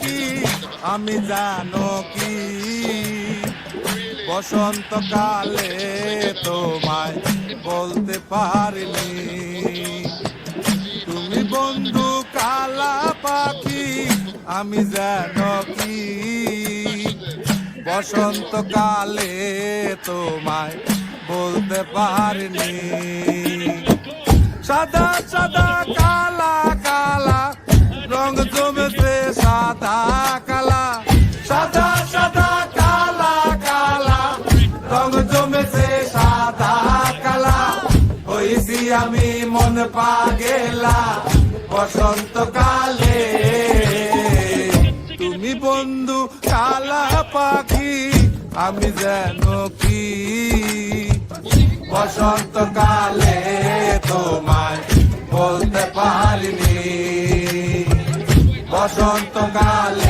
পাখি আমি জানো কি বসন্তকালে তোমায় বলতে পারিনি তুমি বন্ধু কালা পাখি আমি জানো কি বসন্তকালে তোমায় বলতে পারিনি সাদা সাদা কালা কালা রং জমেছে সাদা কালা সাদা সাদা কালা কালা রং জমেছে সাদা কালা হইছি আমি মন পাগেলা বসন্তকালে তুমি বন্ধু কালা পাখি আমি জানো কি বসন্তকালে তোমায় বলতে পারিনি বসন্তকালে